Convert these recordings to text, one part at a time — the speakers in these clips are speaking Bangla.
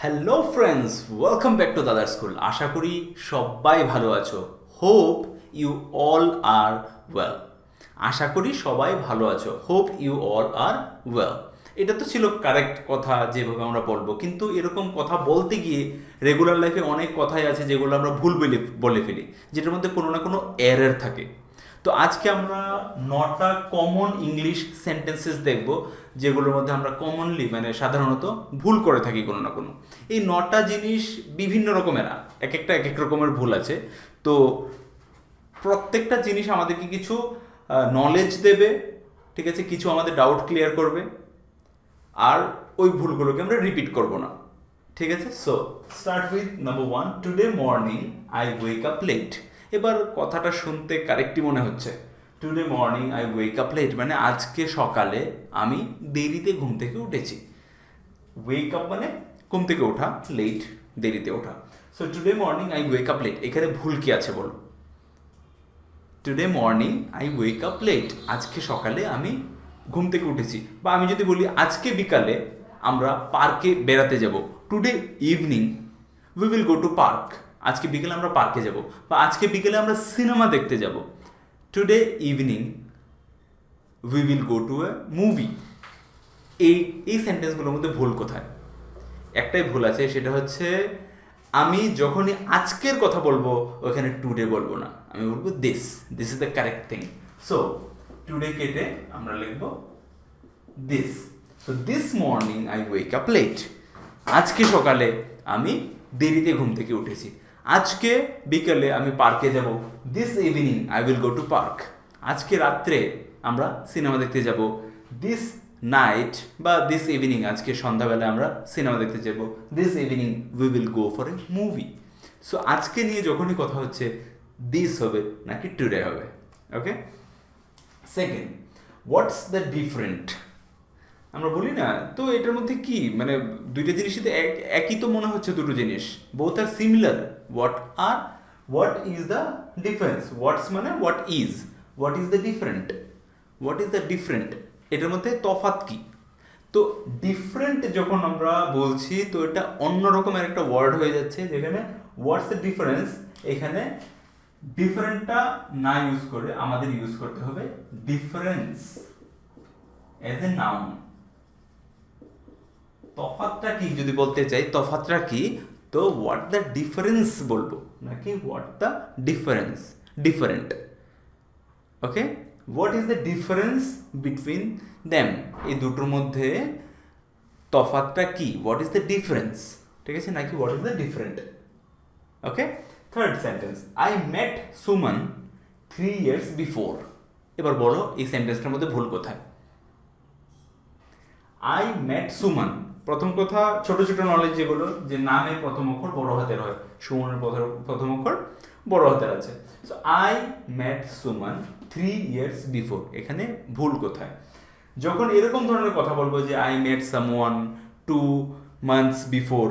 Hello friends, welcome back to দাদার স্কুল। আশা করি সবাই ভালো আছো। Hope you all are well. আশা করি সবাই ভালো আছো। Hope you all are well. এটা তো ছিল কারেক্ট কথা, যেভাবে আমরা বলবো, কিন্তু এরকম কথা বলতে গিয়ে রেগুলার লাইফে অনেক কথাই আছে যেগুলো আমরা ভুল বলে ফেলি, যেটার মধ্যে কোনো না কোনো এরর থাকে। তো আজকে আমরা 9টা কমন ইংলিশ সেন্টেন্সেস দেখব, যেগুলোর মধ্যে আমরা কমনলি সাধারণত ভুল করে থাকি কোনো না কোনো। এই 9টা জিনিস বিভিন্ন রকমের, এক একটা এক এক রকমের ভুল আছে। তো প্রত্যেকটা জিনিস আমাদেরকে কিছু নলেজ দেবে, ঠিক আছে, কিছু আমাদের ডাউট ক্লিয়ার করবে, আর ওই ভুলগুলোকে আমরা রিপিট করব না, ঠিক আছে। So start with number 1, today morning I wake up late. এবার কথাটা শুনতে কারেক্টই মনে হচ্ছে। Today morning I wake up late মানে আজকে সকালে আমি দেরিতে ঘুম থেকে উঠেছি। ওয়েক আপ মানে ঘুম থেকে ওঠা, লেট দেরিতে ওঠা। So today morning I wake up late, এখানে ভুল কি আছে বলো? Today morning I wake up late, আজকে সকালে আমি ঘুম থেকে উঠেছি। বা আমি যদি বলি আজকে বিকালে আমরা পার্কে বেড়াতে যাব, today evening we will go to park, আজকে বিকেলে আমরা পার্কে যাব। বা আজকে বিকেলে আমরা সিনেমা দেখতে যাব, today evening we will go to A movie. এই এই সেন্টেন্সগুলোর মধ্যে ভুল কোথায়? একটাই ভুল আছে, সেটা হচ্ছে আমি যখনই আজকের কথা বলবো ওখানে টুডে বলবো না, আমি বলবো this this is the correct thing. So today কেটে আমরা লিখবো this. So this morning I wake up late, আজকে সকালে আমি দেরিতে ঘুম থেকে উঠেছি। আজকে বিকেলে আমি পার্কে যাব, this evening I will go to park. আজকে রাত্রে আমরা সিনেমা দেখতে যাব, দিস নাইট বা দিস ইভিনিং, আজকে সন্ধ্যাবেলা আমরা সিনেমা দেখতে যাব, this evening we will go for a movie. So আজকে নিয়ে যখনই কথা হচ্ছে দিস হবে নাকি টুডে হবে। ওকে, সেকেন্ড, হোয়াটস দ্য ডিফারেন্ট। আমরা বলি না, তো এটার মধ্যে কি দুইটা জিনিসই তো একই তো মনে হচ্ছে, দুটো জিনিস both are similar. What is the difference? What's মানে what is the different? What is the different, এটার মধ্যে তফাৎ কি? তো ডিফারেন্ট যখন আমরা বলছি তো এটা অন্য রকমের একটা ওয়ার্ড হয়ে যাচ্ছে, যেখানে হোয়াটস দ্য ডিফারেন্স, এখানে ডিফারেন্টটা না ইউজ করে আমাদের ইউজ করতে হবে ডিফারেন্স এজ এ নাউন। তফাৎটা কি যদি বলতে চাই, তফাৎটা কি, তো হোয়াট দ্য ডিফারেন্স বলবো, নাকি what the difference, different. Okay, what is the difference between them, এই দুটোর মধ্যে তফাৎটা কি, হোয়াট ইজ দ্য ডিফারেন্স, ঠিক আছে, নাকি what is the different. Okay, third sentence, I met Suman 3 years before. এবার বলো এই সেন্টেন্সটার মধ্যে ভুল কোথায়? আই মেট সুমন, প্রথম কথা ছোট ছোট নলেজ যেগুলো, যে নামের প্রথম অক্ষর বড় হাতের হয়, সুমনের প্রথম অক্ষর বড় হাতের আছে। So I met Suman 3 years before, এখানে ভুল কোথায়? যখন এরকম ধরনের কথা বলবো যে I met someone 2 months before,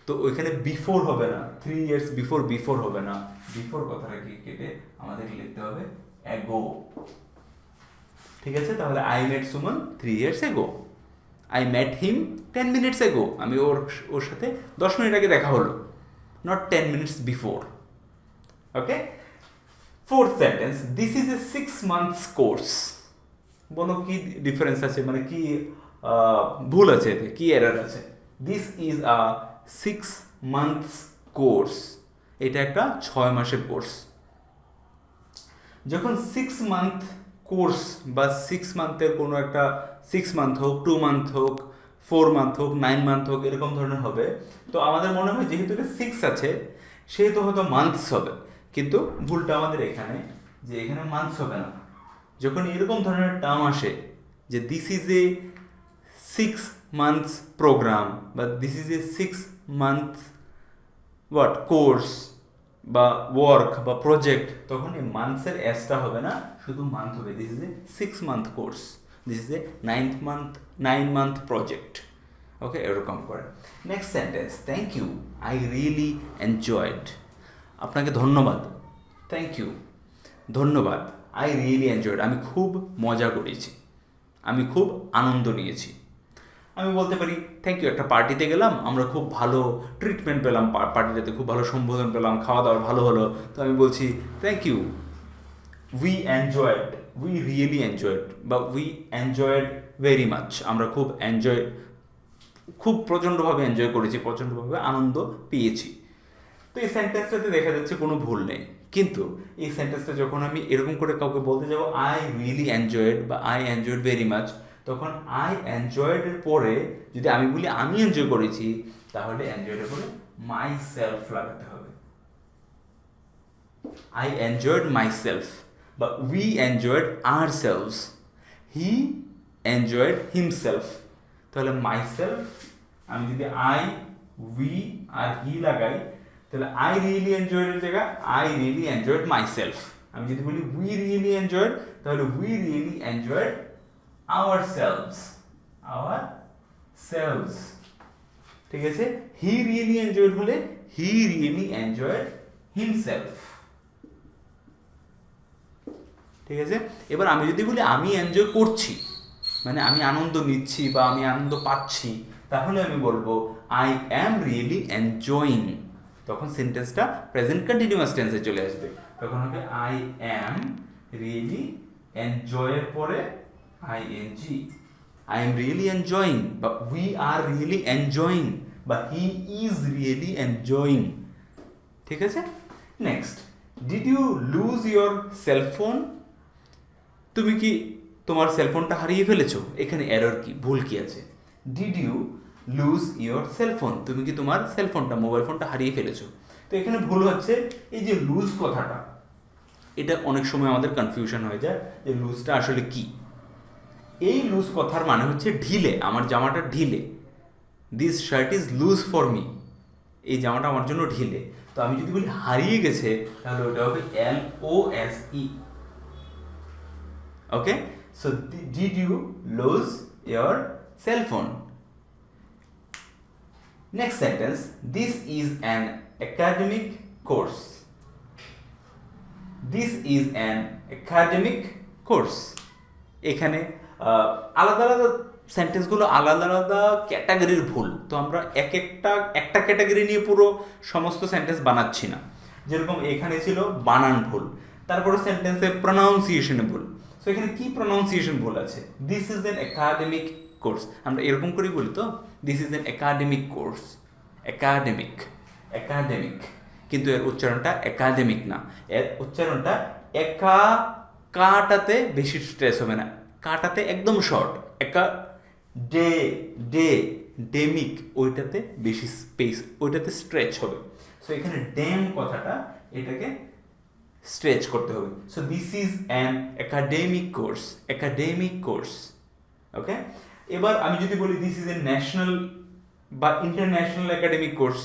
তো ওইখানে বিফোর হবে না, 3 years বিফোর হবে না, বিফোর কথাটাকে কেটে আমাদের লিখতে হবে অ্যাগো। ঠিক আছে, তাহলে I met Suman 3 years ago, I met him 10 minutes ago, আমি ওর সাথে 10 মিনিট আগে দেখা হলো, not 10 minutes before. Okay, fourth sentence, this is a 6 months course. বলো কি ডিফারেন্স আছে, কি ভুল আছে এতে, কি এরর আছে? This is a 6 months course, এটা একটা 6 মাসের কোর্স। যখন 6 month কোর্স বা 6 মান্থের কোনো একটা 6 month হোক, 2 month হোক, 4 month হোক, 9 month হোক, এরকম ধরনের হবে, তো আমাদের মনে হয় যেহেতু এটা 6 আছে সেহেতু হয়তো মান্থস হবে, কিন্তু ভুলটা আমাদের এখানে, যে এখানে মান্থস হবে না। যখন এরকম ধরনের টার্ম আসে যে this is a 6 months programme বা this is a 6 month course বা ওয়ার্ক বা প্রজেক্ট, তখন এই মান্থসের এসটা হবে না, শুধু মান্থ হবে। This is a 6 month course, this is a 9 month project. Okay, এরকম করে। Next sentence, thank you I really enjoyed. আপনাকে ধন্যবাদ, থ্যাংক ইউ, ধন্যবাদ। আই রিয়েলি এনজয়েড, আমি খুব মজা করেছি, আমি খুব আনন্দ নিয়েছি। আমি বলতে পারি থ্যাংক ইউ, একটা পার্টিতে গেলাম, আমরা খুব ভালো ট্রিটমেন্ট পেলাম, পার্টিটাতে খুব ভালো সম্বোধন পেলাম, খাওয়া দাওয়া ভালো হলো, তো আমি বলছি thank you, we enjoyed, we really enjoyed, বা উই এনজয়েড ভেরি মাচ, আমরা খুব প্রচণ্ডভাবে এনজয় করেছি, প্রচণ্ডভাবে আনন্দ পেয়েছি। তো এই সেন্টেন্সটাতে দেখা যাচ্ছে কোনো ভুল নেই, কিন্তু এই সেন্টেন্সটা যখন আমি এরকম করে কাউকে বলতে যাবো আই রিয়েলি এনজয়েড বা আই এনজয়েড ভেরি মাচ, তখন আই এনজয়েডের পরে যদি আমি বলি আমি এনজয় করেছি, তাহলে এনজয়েডের পরে মাই সেলফ লাগাতে হবে। আই এনজয়েড মাই সেলফ, বা we enjoyed ourselves, he enjoyed himself. তাহলে মাই সেলফ, আমি যদি আই, উই আর হি লাগাই, তাহলে আই রিয়েলি এনজয়েড এর জায়গায় I really enjoyed myself. আমি যদি বলি উই রিয়েলি এনজয়েড, তাহলে we really enjoyed ourselves. ঠিক আছে, হি রিয়েলি এনজয়েড হলে হি রিয়েলি এনজয়েড হিমসেলফ। ঠিক আছে, এবার আমি যদি বলি আমি এনজয় করছি, মানে আমি আনন্দ নিচ্ছি বা আমি আনন্দ পাচ্ছি, তাহলে আমি বলবো আই অ্যাম রিয়েলি এনজয়িং। তখন সেন্টেন্সটা প্রেজেন্ট কন্টিনিউয়াস টেন্সে চলে আসবে, তখন হবে আই অ্যাম রিয়েলি এনজয়ের পরে ING, I am really enjoying, বা উই আর রিয়েলি এনজয়িং, বা হি ইজ রিয়েলি এনজয়িং। ঠিক আছে, next, did you lose your cellphone? তুমি কি তোমার সেলফোনটা হারিয়ে ফেলেছো? এখানে এরর কি, ভুল কি আছে? Did you lose your cellphone, তুমি কি তোমার সেলফোনটা, মোবাইল ফোনটা হারিয়ে ফেলেছো? তো এখানে ভুল হচ্ছে এই যে লুজ কথাটা, এটা অনেক সময় আমাদের কনফিউশন হয়ে যায় যে লুজটা আসলে কি। এই লুজ কথার মানে হচ্ছে ঢিলে, আমার জামাটা ঢিলে, this shirt is loose for me, এই জামাটা আমার জন্য ঢিলে। তো আমি যদি বলি হারিয়ে গেছে, তাহলে ওটা হবে LOSE। Okay, so did you lose your cellphone? Next sentence, this is an academic course. This is an academic course. এখানে আলাদা আলাদা সেন্টেন্সগুলো আলাদা আলাদা ক্যাটাগরির ভুল, তো আমরা একটা ক্যাটাগরি নিয়ে পুরো সমস্ত সেন্টেন্স বানাচ্ছি না। যেরকম এখানে ছিল বানান ভুল, তারপরে সেন্টেন্সে প্রনাউন্সিয়েশনে ভুল। সো এখানে কি প্রনাউন্সিয়েশন ভুল আছে? This is an academic course, আমরা এরকম করেই বলি তো, this is an academic course, academic, কিন্তু এর উচ্চারণটা একাডেমিক না, এর উচ্চারণটা কাটাতে বেশি স্ট্রেস হবে না, কাটাতে একদম শর্ট, ডেমিক, ওইটাতে বেশি স্পেস, ওইটাতে স্ট্রেচ হবে। সো এখানে ডেম কথাটা, এটাকে স্ট্রেচ করতে হবে। So this is an academic course. Okay, এবার আমি যদি বলি দিস ইজ এ ন্যাশনাল বা ইন্টারন্যাশনাল একাডেমিক কোর্স,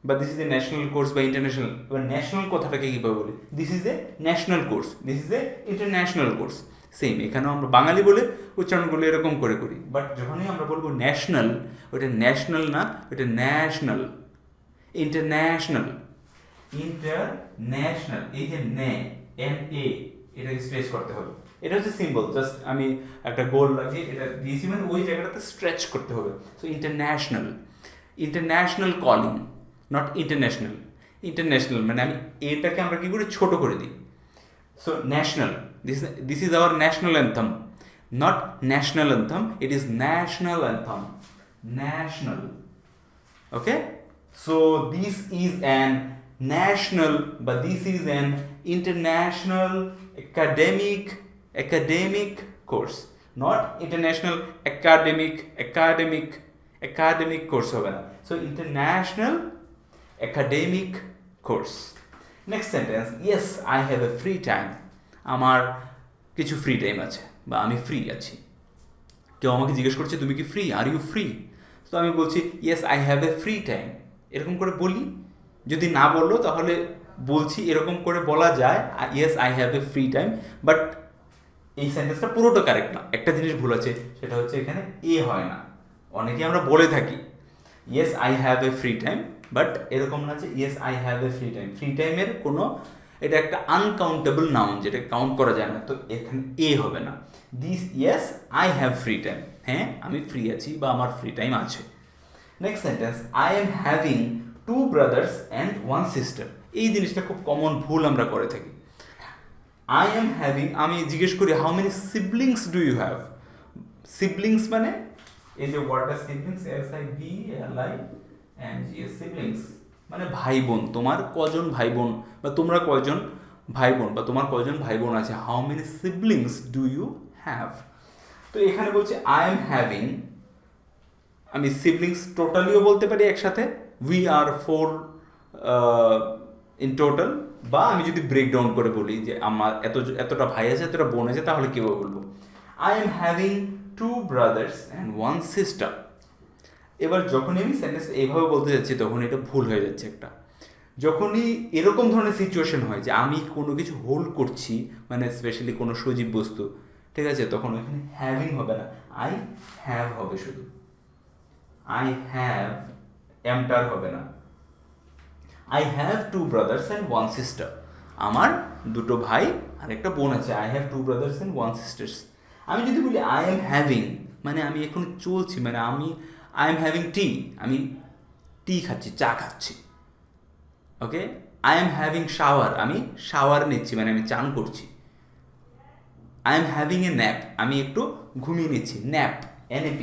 বা this is a national course বা ইন্টারন্যাশনাল, এবার ন্যাশনাল কথাটাকে কীভাবে বলি? This is a national course, this is a international course. Same, এখানেও আমরা বাঙালি বলে উচ্চারণগুলো এরকম করে করি, বাট যখনই আমরা বলবো ন্যাশনাল, ওটা ন্যাশনাল না, ওটা ন্যাশনাল, ইন্টারন্যাশনাল, এই যে NA, এটাকে স্ট্রেচ করতে হবে। এটা হচ্ছে সিম্বল, জাস্ট আমি একটা গোল লাগিয়ে এটা দিয়েছি, মানে ওই জায়গাটাতে স্ট্রেচ করতে হবে। So international calling, not international মানে আমি এটাকে আমরা কি করে ছোট করে দিই। So national, this is our national anthem, not national anthem, it is national anthem, national. Okay, so this is an national, but this is an international academic course, not international academic course হবে না। So international academic course. Next sentence, yes I have a free time, আমার কিছু ফ্রি টাইম আছে বা আমি ফ্রি আছি। কেউ আমাকে জিজ্ঞেস করছে তুমি কি ফ্রি, আর ইউ ফ্রি? তো আমি বলছি yes I have a free time, এরকম করে বলি। যদি না বললো তাহলে বলছি এরকম করে বলা যায়, yes I have A free time, but এই সেন্টেন্সটা পুরোটা কারেক্ট না, একটা জিনিস ভুল আছে, সেটা হচ্ছে এখানে হয় না। অনেকে আমরা বলে থাকি yes I have A free time, but এরকম না যে yes I have A free time. Free টাইমের কোনো, এটা একটা আনকাউন্টেবল নাউন, যেটা কাউন্ট করা যায় না, তো এখানে হবে না। This yes I have free time, হ্যাঁ আমি ফ্রি আছি বা আমার ফ্রি টাইম আছে। Next sentence, I am having 2 brothers and 1 sister. এই জিনিসটা খুব কমন ভুল আমরা করে থাকি। আই এম হ্যাভিং, আমি জিজ্ঞেস করি how many siblings do you have. Siblings মানে এই যে ওয়ার্ডটা সিবলিংস, SIBLINGS, সিবলিংস মানে ভাই বোন। তোমার কজন ভাই বোন বা তোমরা কয়জন ভাই বোন বা তোমার কয়জন ভাই বোন আছে, how many siblings do you have. তো এখানে বলছে আই এম হ্যাভিং, আমি সিবলিংস টোটালিও বলতে পারি একসাথে, উই আর 4 ইন টোটাল, বা আমি যদি ব্রেকডাউন করে বলি যে আমার এতটা ভাই আছে এতটা বোন আছে, তাহলে কীভাবে বলবো, I am having 2 brothers and 1 sister. এবার যখনই আমি সেন্টেন্স এইভাবে বলতে যাচ্ছি তখন এটা ভুল হয়ে যাচ্ছে একটা। যখনই এরকম ধরনের সিচুয়েশন হয় যে আমি কোনো কিছু হোল্ড করছি, মানে স্পেশালি কোনো সজীব বস্তু, ঠিক আছে, তখন ওইখানে হ্যাভিং হবে না, আই হ্যাভ হবে শুধু। আই হ্যাভ, এমটার হবে না। I have 2 brothers and 1 sister. আমার 2 ভাই আর একটা বোন আছে। I have 2 brothers and 1 sisters. আমি যদি বলি আই এম হ্যাভিং, মানে আমি এখন চলছি, মানে আই এম হ্যাভিং টি, আমি টি খাচ্ছি, চা খাচ্ছি। ওকে, আই এম হ্যাভিং শাওয়ার, আমি শাওয়ার নিচ্ছি, মানে আমি চান করছি। I am having a nap, আমি একটু ঘুমিয়ে নিচ্ছি, ন্যাপ, NAP,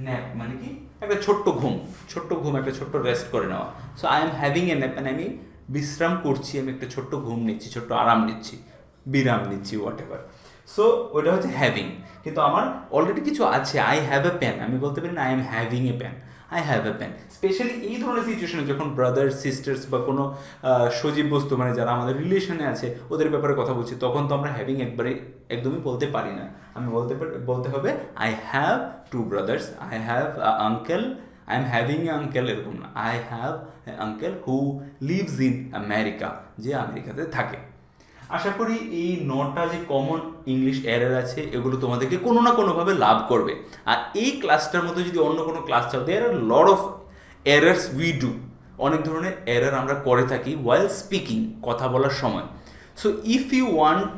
ন্যাপ মানে কি একটা ছোট্ট ঘুম, একটা ছোট্ট রেস্ট করে নেওয়া। So I am having a nap, মানে আমি বিশ্রাম করছি, আমি একটা ছোট্ট ঘুম নিচ্ছি, ছোট্ট আরাম নিচ্ছি, বিরাম নিচ্ছি, হোয়াট এভার। সো ওইটা হচ্ছে হ্যাভিং। কিন্তু আমার অলরেডি কিছু আছে, আই হ্যাভ এ পেন, আমি বলতে পারি না I am having a pen, I have a pen. Specially এই ধরনের সিচুয়েশনে যখন ব্রাদার সিস্টার্স বা কোনো সজীব বস্তু, মানে যারা আমাদের রিলেশনে আছে ওদের ব্যাপারে কথা বলছি, তখন তো আমরা হ্যাভিং একদমই বলতে পারি না। আমি বলতে হবে I have 2 brothers, I have uncle, I am having A uncle, এরকম না, I have A uncle who lives in America, যে আমেরিকাতে থাকে। আশা করি এই 9টা যে কমন ইংলিশ এরর আছে এগুলো তোমাদেরকে কোনো না কোনোভাবে লাভ করবে। আর এই ক্লাসটার মতো যদি অন্য কোনো ক্লাস চাও, there are lot of errors we do, অনেক ধরনের এরর আমরা করে থাকি ওয়াইল স্পিকিং, কথা বলার সময়। সো ইফ ইউ ওয়ান্ট,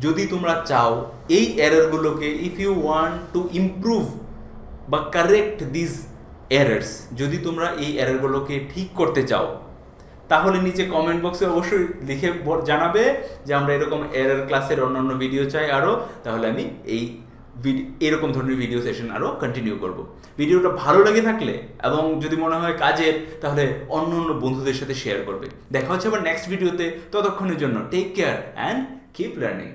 যদি তোমরা চাও এই এররগুলোকে, if you want to improve বা কারেক্ট দিস এরর্স, যদি তোমরা এই এররগুলোকে ঠিক করতে চাও, তাহলে নিচে কমেন্ট বক্সে অবশ্যই লিখে জানাবে যে আমরা এরকম এরর ক্লাসের অন্যান্য ভিডিও চাই আরও, তাহলে আমি এরকম ধরনের ভিডিও সেশন আরও কন্টিনিউ করব। ভিডিওটা ভালো লেগে থাকলে এবং যদি মনে হয় কাজের, তাহলে অন্য বন্ধুদের সাথে শেয়ার করবে। দেখা হচ্ছে আবার নেক্সট ভিডিওতে, ততক্ষণের জন্য take care and keep learning.